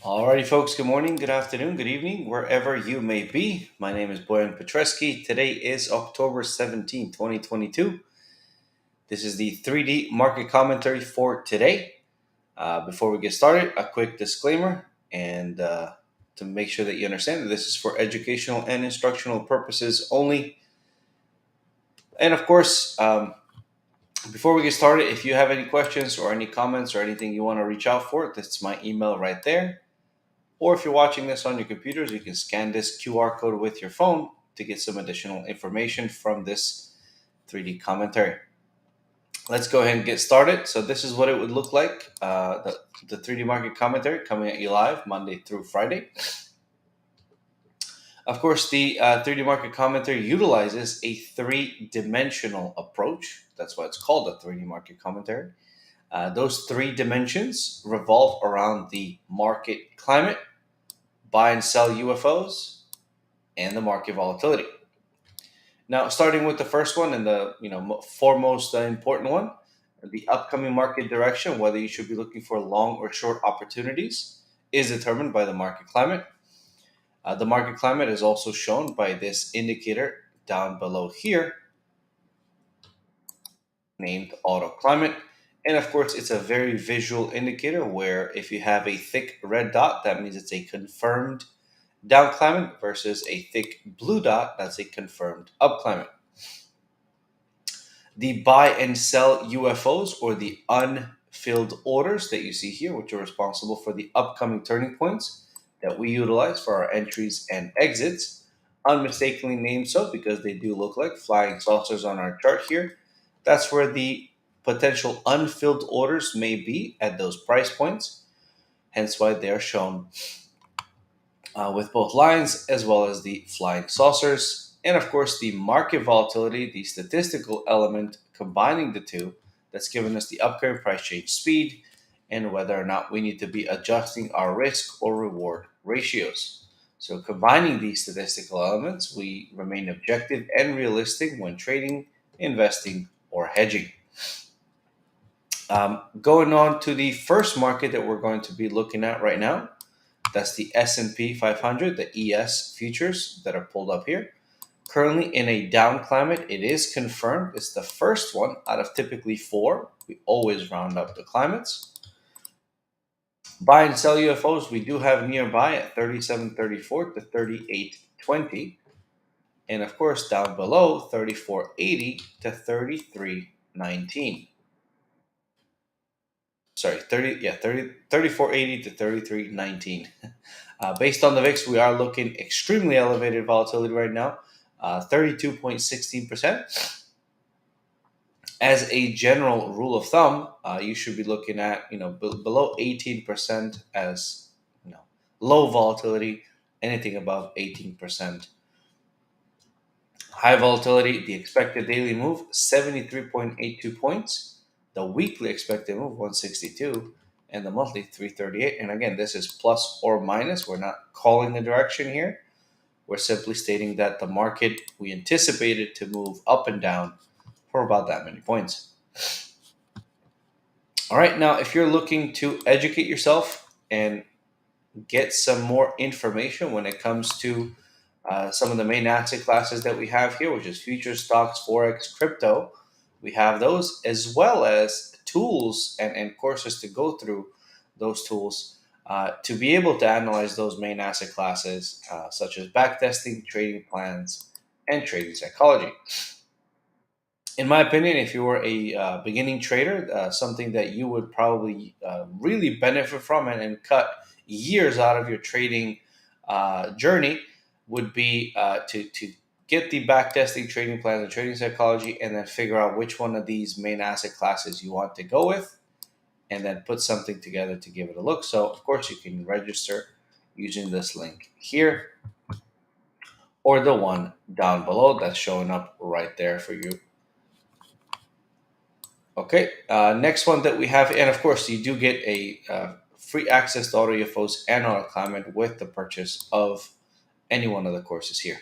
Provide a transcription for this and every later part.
Alrighty, folks, good morning, good afternoon, good evening, wherever you may be. My name is Boyan Petreski. Today is October 2022. This is the 3D market commentary for today. Before we get started, a quick disclaimer and to make sure that you understand that this is for educational and instructional purposes only. And of course, before we get started, if you have any questions or any comments or anything you want to reach out for, that's my email right there. Or if you're watching this on your computers, you can scan this QR code with your phone to get some additional information from this 3D commentary. Let's go ahead and get started. So this is what it would look like, the 3D market commentary coming at you live Monday through Friday. Of course, the 3D market commentary utilizes a three-dimensional approach. That's why it's called a 3D market commentary. Those three dimensions revolve around the market climate, buy and sell UFOs, and the market volatility. Now, starting with the first one and the foremost important one, the upcoming market direction, whether you should be looking for long or short opportunities, is determined by the market climate. The market climate is also shown by this indicator down below here, named auto climate. And of course, it's a very visual indicator where if you have a thick red dot, that means it's a confirmed down climate versus a thick blue dot, that's a confirmed up climate. The buy and sell UFOs, or the unfilled orders that you see here, which are responsible for the upcoming turning points that we utilize for our entries and exits, unmistakably named so because they do look like flying saucers on our chart here. That's where the potential unfilled orders may be at those price points, hence why they are shown with both lines as well as the flying saucers. And of course, the market volatility, the statistical element combining the two, that's given us the upcoming price change speed and whether or not we need to be adjusting our risk or reward ratios. So, combining these statistical elements, we remain objective and realistic when trading, investing, or hedging. Going on to the first market that we're going to be looking at right now, that's the S&P 500, the ES futures that are pulled up here. Currently in a down climate, it is confirmed. It's the first one out of typically four. We always round up the climates. Buy and sell UFOs, we do have nearby at 37.34 to 38.20. And of course, down below, 34.80 to 33.19. Sorry, 34.80 to 33.19. Based on the VIX, we are looking extremely elevated volatility right now, 32.16%. As a general rule of thumb, you should be looking at below 18% as low volatility. Anything above 18%. High volatility, the expected daily move 73.82 points. The weekly expected move 162, and the monthly 338. And again, this is plus or minus. We're not calling the direction here. We're simply stating that the market, we anticipated to move up and down for about that many points. All right, now if you're looking to educate yourself and get some more information when it comes to some of the main asset classes that we have here, which is futures, stocks, forex, crypto, we have those, as well as tools and courses to go through those tools to be able to analyze those main asset classes, such as backtesting, trading plans, and trading psychology. In my opinion, if you were a beginning trader, something that you would probably really benefit from and cut years out of your trading journey would be to get the backtesting, trading plans, and trading psychology, and then figure out which one of these main asset classes you want to go with, and then put something together to give it a look. So, of course, you can register using this link here or the one down below that's showing up right there for you. Okay, next one that we have, and of course, you do get a free access to auto UFOs and auto climate with the purchase of any one of the courses here.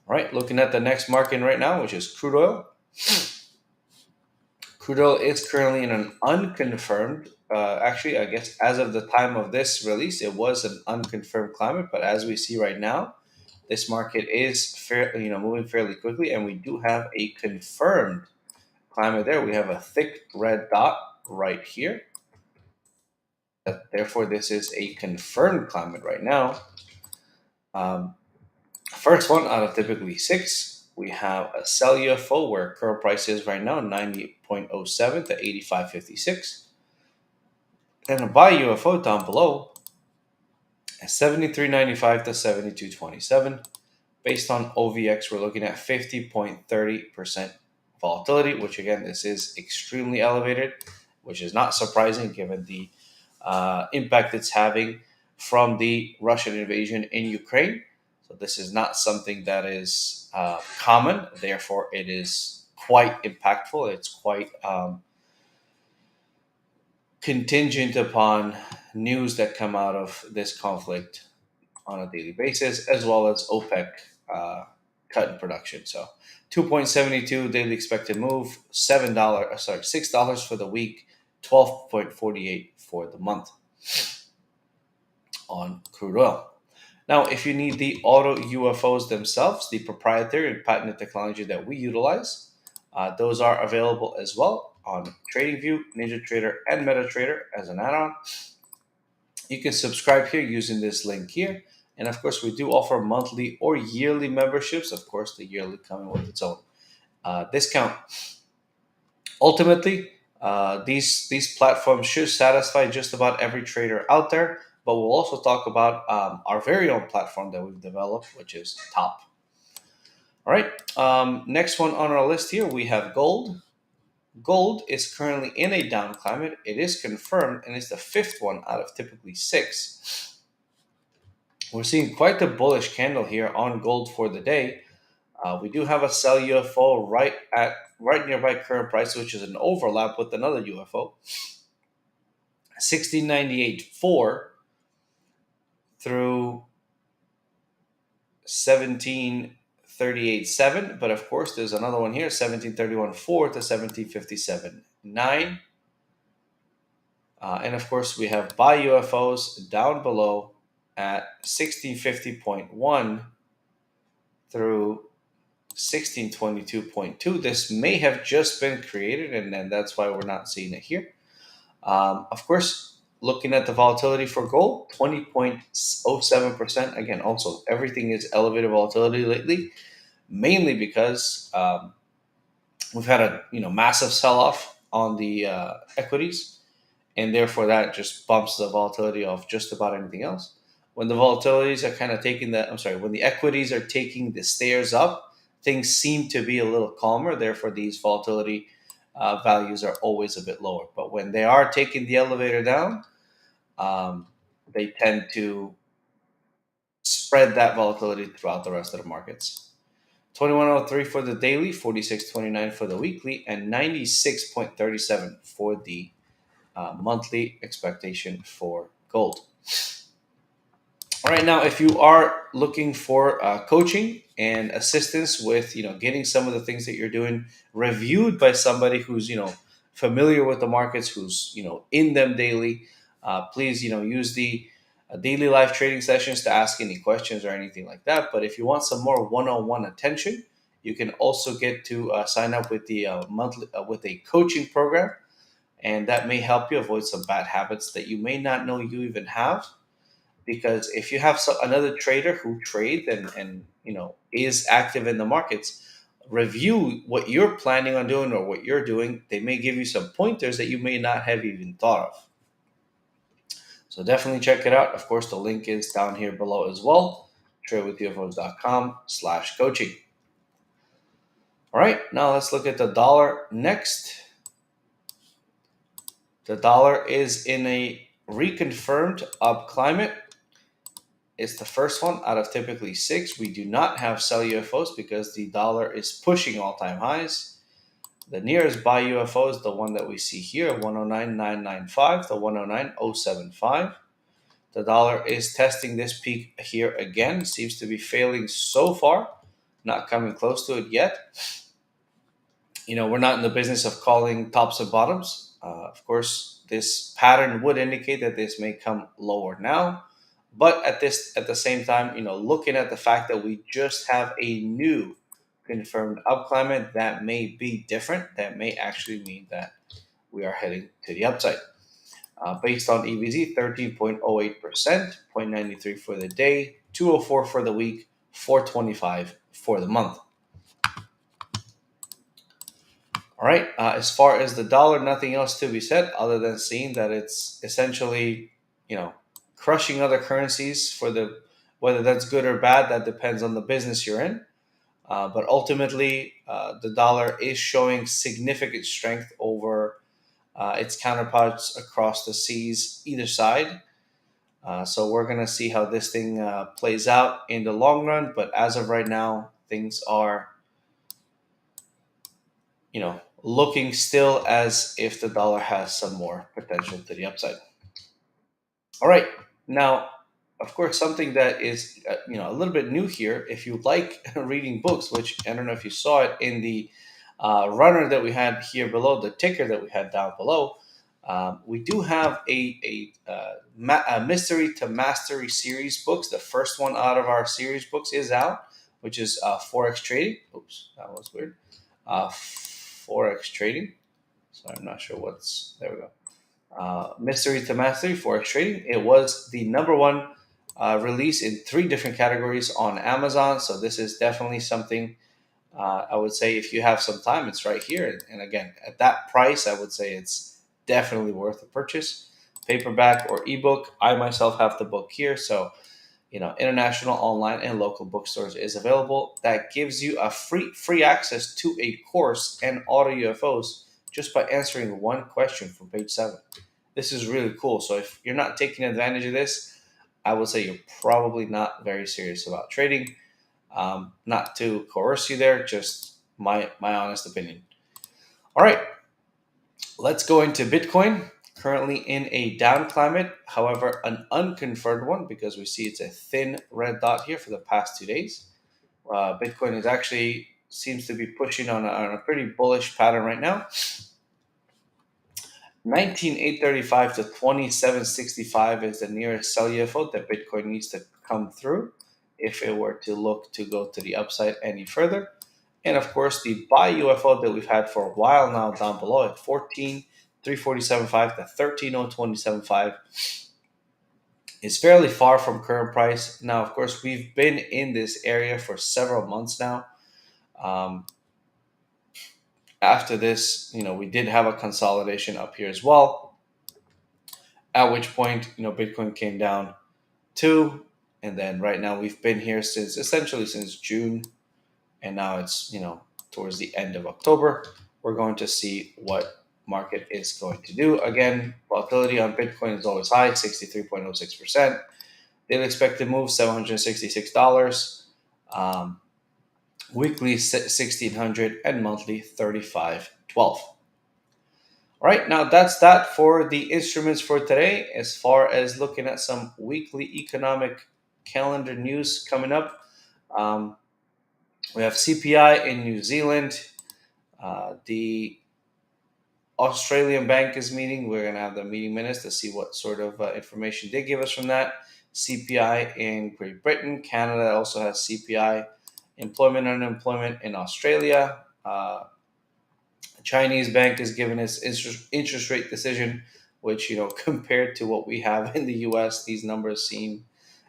All right, looking at the next market right now, which is crude oil. Crude oil is currently in an unconfirmed, actually, I guess as of the time of this release, it was an unconfirmed climate. But as we see right now, this market is moving fairly quickly, and we do have a confirmed climate there. We have a thick red dot right here. Therefore, this is a confirmed climate right now. Um, First one out of typically six, we have a sell UFO where current price is right now 90.07 to 85.56. And a buy UFO down below at 73.95 to 72.27. Based on OVX, we're looking at 50.30% volatility, which again, this is extremely elevated, which is not surprising given the impact it's having from the Russian invasion in Ukraine. So this is not something that is common. Therefore, it is quite impactful. It's quite contingent upon news that come out of this conflict on a daily basis, as well as OPEC cut in production. So 2.72 daily expected move, $6 for the week, 12.48 for the month on crude oil. Now, if you need the auto UFOs themselves, the proprietary and patented technology that we utilize, those are available as well on TradingView, NinjaTrader, and MetaTrader as an add-on. You can subscribe here using this link here. And of course, we do offer monthly or yearly memberships. Of course, the yearly coming with its own discount. Ultimately, these platforms should satisfy just about every trader out there. But we'll also talk about our very own platform that we've developed, which is Top. All right. Next one on our list here, we have gold. Gold is currently in a down climate. It is confirmed, and it's the fifth one out of typically six. We're seeing quite a bullish candle here on gold for the day. We do have a sell UFO right nearby current price, which is an overlap with another UFO. 1698.4 through 1738.7, but of course there's another one here, 1731.4 to 1757.9. And of course we have buy UFOs down below at 1650.1 through 1622.2. This may have just been created, and then that's why we're not seeing it here. Of course, looking at the volatility for gold, 20.07%. Again, also everything is elevated volatility lately, mainly because we've had a massive sell-off on the equities, and therefore that just bumps the volatility of just about anything else. When the volatilities are kind of when the equities are taking the stairs up, things seem to be a little calmer. Therefore, these volatility values are always a bit lower. But when they are taking the elevator down, they tend to spread that volatility throughout the rest of the markets. 2103 for the daily, 46.29 for the weekly, and 96.37 for the monthly expectation for gold. All right, now if you are looking for coaching and assistance with getting some of the things that you're doing reviewed by somebody who's familiar with the markets, who's in them daily, please use the daily live trading sessions to ask any questions or anything like that. But if you want some more one-on-one attention, you can also get to sign up with the monthly with a coaching program, and that may help you avoid some bad habits that you may not know you even have. Because if you have another trader who trades and is active in the markets, review what you're planning on doing or what you're doing. They may give you some pointers that you may not have even thought of. So definitely check it out. Of course, the link is down here below as well. tradewithufos.com/coaching. All right, now let's look at the dollar next. The dollar is in a reconfirmed up climate. It's the first one out of typically six. We do not have sell UFOs because the dollar is pushing all-time highs. The nearest buy UFO is the one that we see here, 109.995 to 109.075. The dollar is testing this peak here again. Seems to be failing so far, not coming close to it yet. We're not in the business of calling tops and bottoms. Of course, this pattern would indicate that this may come lower now, but at the same time, looking at the fact that we just have a new confirmed upclimate, that may be different. That may actually mean that we are heading to the upside. Based on EVZ, 13.08%, 0.93 for the day, 204 for the week, 425 for the month. All right. As far as the dollar, nothing else to be said other than seeing that it's essentially, you know, crushing other currencies for the whether that's good or bad. That depends on the business you're in. But ultimately, the dollar is showing significant strength over its counterparts across the seas, either side. So we're gonna see how this thing plays out in the long run. But as of right now, things are looking still as if the dollar has some more potential to the upside. All right. Now, of course, something that is a little bit new here. If you like reading books, which I don't know if you saw it in the runner that we had here below, the ticker that we had down below, we do have a mystery to mastery series books. The first one out of our series books is out, which is forex trading. Oops, that was weird. Forex trading. So I'm not sure what's there. We go. Mystery to Mastery Forex Trading. It was the number one release in three different categories on Amazon. So this is definitely something I would say if you have some time, it's right here. And again, at that price, I would say it's definitely worth a purchase. Paperback or ebook. I myself have the book here. So international, online, and local bookstores is available. That gives you a free access to a course and auto UFOs just by answering one question from page 7. This is really cool. So if you're not taking advantage of this, I would say you're probably not very serious about trading. Not to coerce you there, just my honest opinion. All right, let's go into Bitcoin. Currently in a down climate, however, an unconfirmed one because we see it's a thin red dot here for the past 2 days. Bitcoin is actually seems to be pushing on a pretty bullish pattern right now. 19,835 to 2765 is the nearest sell UFO that Bitcoin needs to come through if it were to look to go to the upside any further. And of course, the buy UFO that we've had for a while now down below at 14,347.5 to 13,027.5 is fairly far from current price. Now, of course, we've been in this area for several months now. After this, we did have a consolidation up here as well. At which point, Bitcoin came down too, and then right now we've been here essentially since June, and now it's towards the end of October. We're going to see what market is going to do. Again, volatility on Bitcoin is always high, 63.06%. Daily expected move $766. Weekly 1600 and monthly 3512. All right, now that's that for the instruments for today. As far as looking at some weekly economic calendar news coming up, we have CPI in New Zealand. The Australian Bank is meeting. We're going to have the meeting minutes to see what sort of information they give us from that. CPI in Great Britain. Canada also has CPI. Employment and unemployment in Australia. Chinese bank is giving its interest rate decision, which compared to what we have in the U.S., these numbers seem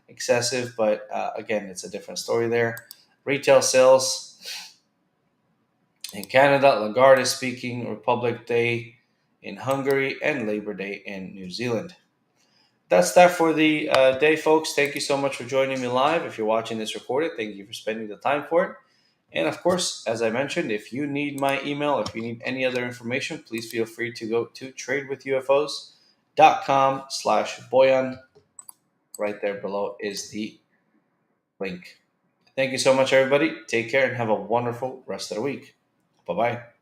excessive. But again, it's a different story there. Retail sales in Canada. Lagarde is speaking. Republic Day in Hungary and Labor Day in New Zealand. That's that for the day, folks. Thank you so much for joining me live. If you're watching this recorded, thank you for spending the time for it. And of course, as I mentioned, if you need my email, if you need any other information, please feel free to go to tradewithufos.com/Boyan. Right there below is the link. Thank you so much, everybody. Take care and have a wonderful rest of the week. Bye-bye.